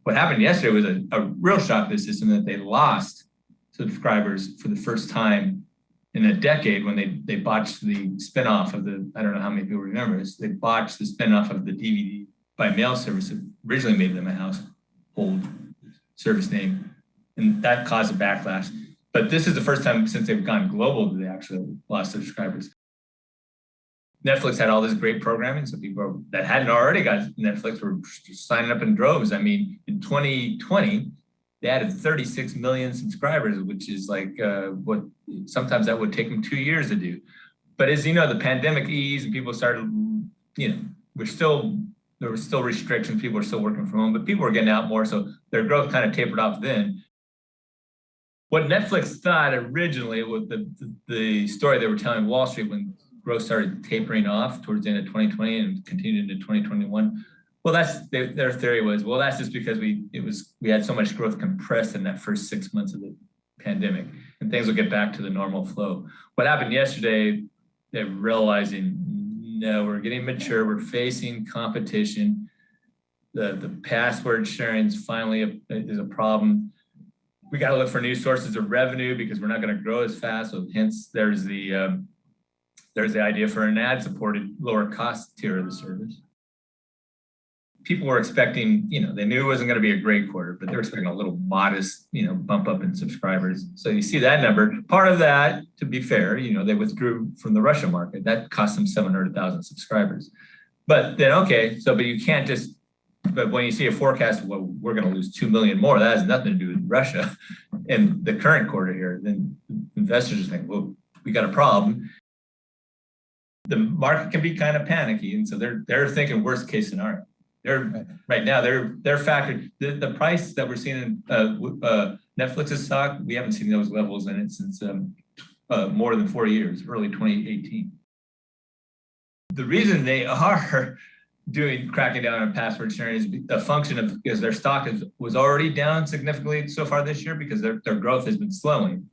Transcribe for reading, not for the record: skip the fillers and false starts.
what happened yesterday was a real shock to the system, that they lost subscribers for the first time in a decade when they botched the spinoff of the, I don't know how many people remember this, they botched the spinoff of the DVD by mail service that originally made them a household service name. And that caused a backlash. But this is the first time since they've gone global that they actually lost subscribers. Netflix had all this great programming, so people that hadn't already got Netflix were signing up in droves. I mean, in 2020, they added 36 million subscribers, which is like what sometimes that would take them 2 years to do. But as you know, the pandemic eased and people started, there were still restrictions. People were still working from home, but people were getting out more, so their growth kind of tapered off then. What Netflix thought originally was the story they were telling Wall Street when growth started tapering off towards the end of 2020 and continued into 2021. Well, that's their theory was, well, that's just because we had so much growth compressed in that first 6 months of the pandemic, and things will get back to the normal flow. What happened yesterday, they're realizing, no, we're getting mature, we're facing competition. The password sharing is finally is a problem. We got to look for new sources of revenue because we're not going to grow as fast. So hence there's the idea for an ad-supported lower cost tier of the service. People were expecting, they knew it wasn't going to be a great quarter, but they were expecting a little modest, bump up in subscribers. So you see that number. Part of that, to be fair, they withdrew from the Russia market. That cost them 700,000 subscribers. But then, okay, but you can't just, but when you see a forecast, well, we're going to lose 2 million more, that has nothing to do with Russia in the current quarter here, then investors think, well, we got a problem. The market can be kind of panicky, and so they're thinking worst case scenario. Right now they're factored the price that we're seeing in Netflix's stock. We haven't seen those levels in it since more than 4 years, early 2018. The reason they are cracking down on password sharing is a function of because their stock was already down significantly so far this year because their growth has been slowing.